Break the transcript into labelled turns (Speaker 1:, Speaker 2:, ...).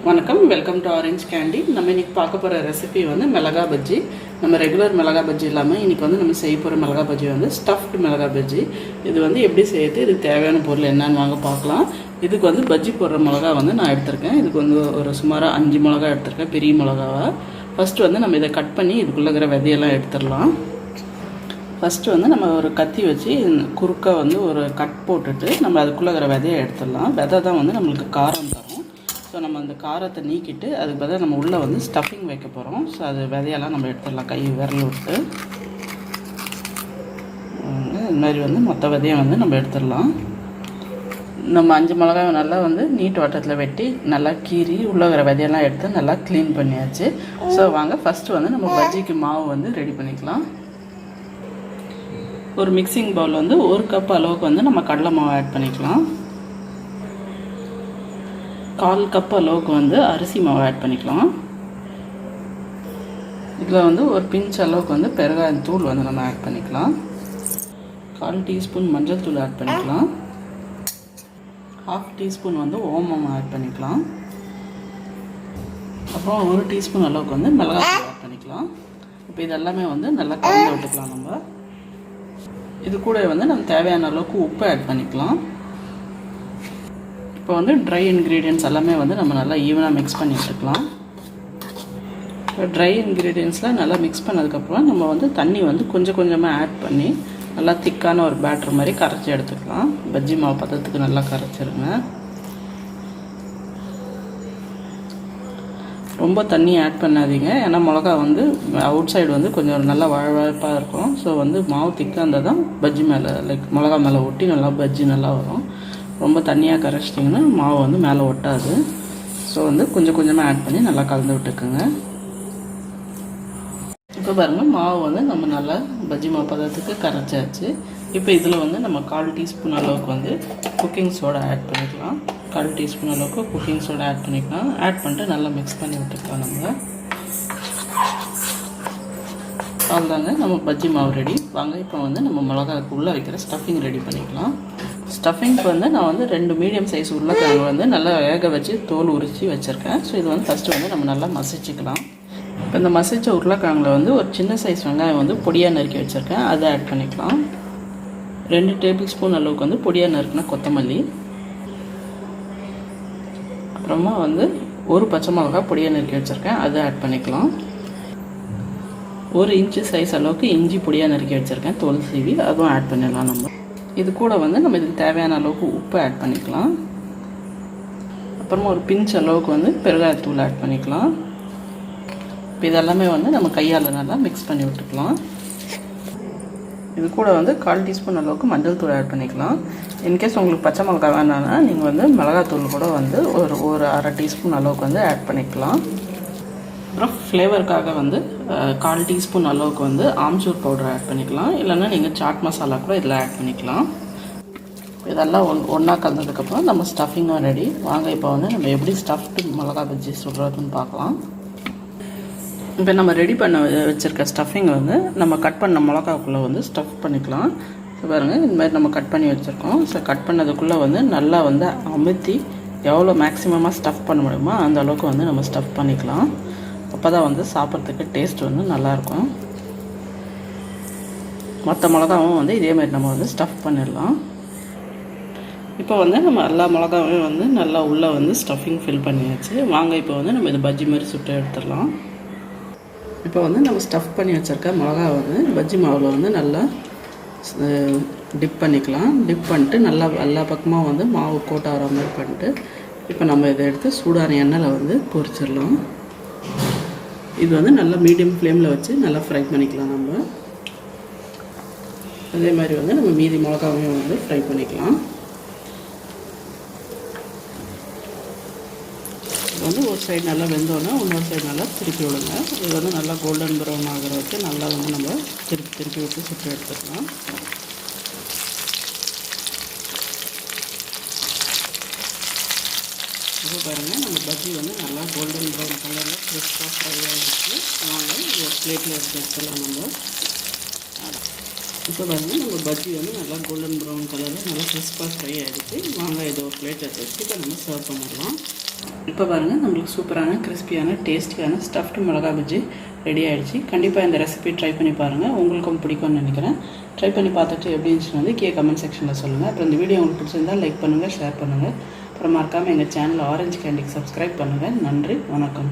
Speaker 1: வணக்கம், welcome to orange candy. நம்ம இன்றைக்கி பார்க்க போகிற ரெசிபி வந்து மிளகாய் பஜ்ஜி. நம்ம ரெகுலர் மிளகாய் பஜ்ஜி இல்லாமல் இன்றைக்கி வந்து நம்ம செய்ய போகிற மிளகாய் பஜ்ஜி வந்து ஸ்டஃப்டு மிளகாய் பஜ்ஜி. இது வந்து எப்படி செய்யுது, இதுக்கு தேவையான பொருள் என்னன்னு வாங்க பார்க்கலாம். இதுக்கு வந்து பஜ்ஜி போடுற மிளகா வந்து நான் எடுத்திருக்கேன். இதுக்கு வந்து ஒரு சுமாராக 5 மிளகா எடுத்திருக்கேன், பெரிய மிளகாவை. ஃபஸ்ட்டு வந்து நம்ம இதை கட் பண்ணி இதுக்குள்ளே இருக்கிற விதையெல்லாம் எடுத்துடலாம். ஃபஸ்ட்டு வந்து நம்ம ஒரு கத்தி வச்சு குறுக்க வந்து ஒரு கட் போட்டுட்டு நம்ம அதுக்குள்ளே இருக்கிற விதையை எடுத்துடலாம். விதை தான் வந்து நம்மளுக்கு காரம் தரும். ஸோ நம்ம அந்த காரத்தை நீக்கிட்டு அதுக்கு பதிலாக நம்ம உள்ளே வந்து ஸ்டஃபிங் வைக்க போகிறோம். ஸோ அது விதையெல்லாம் நம்ம எடுத்துடலாம், கை விரல் விட்டு. இது மாதிரி வந்து மொத்த விதையை வந்து நம்ம எடுத்துடலாம். நம்ம 5 மிளகாய் நல்லா வந்து நீட் வட்டத்தில் வெட்டி நல்லா கீறி உள்ளே வர விதையெல்லாம் எடுத்து நல்லா க்ளீன் பண்ணியாச்சு. ஸோ வாங்க ஃபஸ்ட்டு வந்து நம்ம பஜ்ஜிக்கு மாவு வந்து ரெடி பண்ணிக்கலாம். ஒரு மிக்சிங் பவுல் வந்து 1 கப் அளவுக்கு வந்து நம்ம கடலை மாவு ஆட் பண்ணிக்கலாம். 1/4 கப் அளவுக்கு வந்து அரிசி மாவு ஆட் பண்ணிக்கலாம். இதில் வந்து ஒரு பிஞ்ச் அளவுக்கு வந்து பெருங்காயத்தூள் வந்து நம்ம ஆட் பண்ணிக்கலாம். 1/4 டீஸ்பூன் மஞ்சள் தூள் ஆட் பண்ணிக்கலாம். 1/2 டீஸ்பூன் வந்து ஓமம் ஆட் பண்ணிக்கலாம். அப்புறம் 1 டீஸ்பூன் அளவுக்கு வந்து மிளகாய் தூள் ஆட் பண்ணிக்கலாம். இப்போ இதெல்லாமே வந்து நல்லா கலந்து விட்டுக்கலாம். நம்ம இது கூட வந்து நம்ம தேவையான அளவுக்கு உப்பு ஆட் பண்ணிக்கலாம். இப்போ வந்து ட்ரை இன்க்ரீடியன்ட்ஸ் எல்லாமே வந்து நம்ம நல்லா ஈவனாக மிக்ஸ் பண்ணி எடுத்துக்கலாம். இப்போ ட்ரை இன்க்ரீடியன்ட்ஸ்லாம் நல்லா மிக்ஸ் பண்ணதுக்கப்புறம் நம்ம வந்து தண்ணி வந்து கொஞ்சம் கொஞ்சமாக ஆட் பண்ணி நல்லா திக்கான ஒரு பேட்டர் மாதிரி கரைச்சி எடுத்துக்கலாம். பஜ்ஜி மாவு பதத்துக்கு நல்லா கரைச்சிருங்க. ரொம்ப தண்ணி ஆட் பண்ணாதீங்க, ஏன்னா மிளகா வந்து அவுட் சைடு வந்து கொஞ்சம் நல்லா வழவழப்பாக இருக்கும். ஸோ வந்து மாவு திக்காக இருந்தால் தான் பஜ்ஜி மேலே மிளகா மேலே ஒட்டி நல்லா பஜ்ஜி நல்லா வரும். ரொம்ப தண்ணியாக கரைச்சிட்டிங்கன்னா மாவு வந்து மேலே ஒட்டாது. ஸோ வந்து கொஞ்சம் கொஞ்சமாக ஆட் பண்ணி நல்லா கலந்து விட்டுக்குங்க. இப்போ பாருங்கள், மாவு வந்து நம்ம நல்லா பஜ்ஜி மாவு பதத்துக்கு கரைச்சாச்சு. இப்போ இதில் வந்து நம்ம 1/4 டீஸ்பூன் அளவுக்கு வந்து குக்கிங் சோடா ஆட் பண்ணிக்கலாம். 1/4 டீஸ்பூன் அளவுக்கு குக்கிங் சோடா ஆட் பண்ணிக்கலாம். ஆட் பண்ணிட்டு நல்லா மிக்ஸ் பண்ணி விட்டுக்கலாம். நம்ம அவ்வளோதாங்க, நம்ம பஜ்ஜி மாவு ரெடி. வாங்க இப்போ வந்து நம்ம மிளகாய்க்கு உள்ளே வைக்கிற ஸ்டஃபிங் ரெடி பண்ணிக்கலாம். ஸ்டஃபிங்க்கு வந்து நான் வந்து 2 மீடியம் சைஸ் உருளைக்கிழங்கு வந்து நல்லா வேக வச்சு தோல் உரித்து வச்சுருக்கேன். ஸோ இது வந்து ஃபஸ்ட்டு வந்து நம்ம நல்லா மசிச்சுக்கலாம். இப்போ இந்த மசிச்ச உருளைக்கிழங்குல வந்து ஒரு சின்ன சைஸ் வெங்காயம் வந்து பொடியாக நறுக்கி வச்சுருக்கேன், அதை ஆட் பண்ணிக்கலாம். 2 டேபிள் ஸ்பூன் அளவுக்கு வந்து பொடியாக நறுக்கின கொத்தமல்லி, அப்புறமா வந்து 1 பச்சை மிளகாய் பொடியாக நறுக்கி வச்சுருக்கேன், அதை ஆட் பண்ணிக்கலாம். 1 இன்ச்சு சைஸ் அளவுக்கு இஞ்சி பொடியாக நறுக்கி வச்சுருக்கேன், தோல் சீவி, அதுவும் ஆட் பண்ணிடலாம். நம்ம இது கூட வந்து நம்ம இதுக்கு தேவையான அளவுக்கு உப்பு ஆட் பண்ணிக்கலாம். அப்புறமா ஒரு பிஞ்ச் அளவுக்கு வந்து பெருங்காயத்தூள் ஆட் பண்ணிக்கலாம். இப்போ இதெல்லாமே வந்து நம்ம கையால் நல்லா மிக்ஸ் பண்ணி விட்டுக்கலாம். இது கூட வந்து 1/4 டீஸ்பூன் அளவுக்கு மஞ்சள் தூள் ஆட் பண்ணிக்கலாம். இன்கேஸ் உங்களுக்கு பச்சை மிளகாய் வேணான்னா நீங்கள் வந்து மிளகாத்தூள் கூட வந்து ஒரு 1/2 டீஸ்பூன் அளவுக்கு வந்து ஆட் பண்ணிக்கலாம். அப்புறம் ஃப்ளேவருக்காக வந்து 1/4 டீஸ்பூன் அளவுக்கு வந்து ஆம்ச்சூர் பவுடர் ஆட் பண்ணிக்கலாம். இல்லைன்னா நீங்கள் சாட் மசாலா கூட இதில் ஆட் பண்ணிக்கலாம். இதெல்லாம் ஒன்றா கலந்ததுக்கப்புறம் நம்ம ஸ்டஃபிங்கும் ரெடி. வாங்க இப்போ வந்து நம்ம எப்படி ஸ்டஃப்டு மிளகா பஜ்ஜி சுடுறதுன்னு பார்க்கலாம். இப்போ நம்ம ரெடி பண்ண வச்சுருக்க ஸ்டஃபிங் வந்து நம்ம கட் பண்ண மிளகாக்குள்ளே வந்து ஸ்டஃப் பண்ணிக்கலாம். ஸோ பாருங்கள், இந்த மாதிரி நம்ம கட் பண்ணி வச்சுருக்கோம். ஸோ கட் பண்ணதுக்குள்ளே வந்து நல்லா வந்து அமுத்தி எவ்வளோ மேக்ஸிமமாக ஸ்டஃப் பண்ண முடியுமோ அந்த அளவுக்கு வந்து நம்ம ஸ்டஃப் பண்ணிக்கலாம். அப்போ தான் வந்து சாப்பிட்றதுக்கு டேஸ்ட் வந்து நல்லாயிருக்கும். மற்ற மிளகாவும் வந்து இதே மாதிரி நம்ம வந்து ஸ்டஃப் பண்ணிடலாம். இப்போ வந்து நம்ம எல்லா மிளகாவையும் வந்து நல்லா உள்ளே வந்து ஸ்டஃபிங் ஃபில் பண்ணியாச்சு. வாங்க இப்போ வந்து நம்ம இது பஜ்ஜி மாதிரி சுட்டு எடுத்துடலாம். இப்போ வந்து நம்ம ஸ்டஃப் பண்ணி வச்சுருக்க மிளகா வந்து பஜ்ஜி மாவில் வந்து நல்லா டிப் பண்ணிக்கலாம். டிப் பண்ணிட்டு நல்லா எல்லா பக்கமாக வந்து மாவு கோட் ஆகிற மாதிரி பண்ணிட்டு இப்போ நம்ம இதை எடுத்து சூடான எண்ணெயில் வந்து பொரிச்சிடலாம். இது வந்து நல்லா மீடியம் ஃப்ளேமில் வச்சு நல்லா ஃப்ரை பண்ணிக்கலாம். நம்ம அதே மாதிரி வந்து நம்ம மீதி மிளகாவையும் வந்து ஃப்ரை பண்ணிக்கலாம். இது வந்து ஒரு சைடு நல்லா வெந்தோன்னா இன்னொரு சைடு நல்லா திருப்பி விடுங்க. இது வந்து நல்லா கோல்டன் ப்ரௌன் ஆகிற வச்சு நல்லா வந்து நம்ம திருப்பி விட்டு சுற்றி எடுத்துக்கலாம். இப்போ பாருங்கள், நம்ம பஜ்ஜி வந்து நல்லா கோல்டன் ப்ரௌன் கலரில் ஃப்ரெஷ்ஷாக ஃப்ரை ஆகிடுச்சு. வாங்க இது ஒரு பிளேட்டில் எடுத்து வச்சிடலாம். நம்ம இப்போ பாருங்கள், நம்ம பஜ்ஜி வந்து நல்லா கோல்டன் ப்ரௌன் கலரில் நல்லா ஃப்ரெஷ்ஷாக ஃப்ரை ஆகிடுச்சு. வாங்க இது ஒரு பிளேட்டில் எடுத்து வச்சு இப்போ நம்ம சர்வ் பண்ணிடலாம். இப்போ பாருங்கள், நம்மளுக்கு சூப்பரான கிறிஸ்பியான டேஸ்டியான ஸ்டஃப்டு மிளகாய் பஜ்ஜி ரெடி ஆகிடுச்சு. கண்டிப்பாக இந்த ரெசிபி ட்ரை பண்ணி பாருங்கள், உங்களுக்கும் பிடிக்கும்னு நினைக்கிறேன். ட்ரை பண்ணி பார்த்துட்டு எப்படி இருந்துச்சுன்னு வந்து கமெண்ட் செக்ஷனில் சொல்லுங்கள். அப்புறம் இந்த வீடியோ உங்களுக்கு பிடிச்சிருந்தால் லைக் பண்ணுங்கள், ஷேர் பண்ணுங்கள். அப்புறம் மறக்காமல் எங்கள் சேனல் ஆரஞ்சு கேண்டிக்கு சப்ஸ்கிரைப் பண்ணுங்கள். நன்றி, வணக்கம்.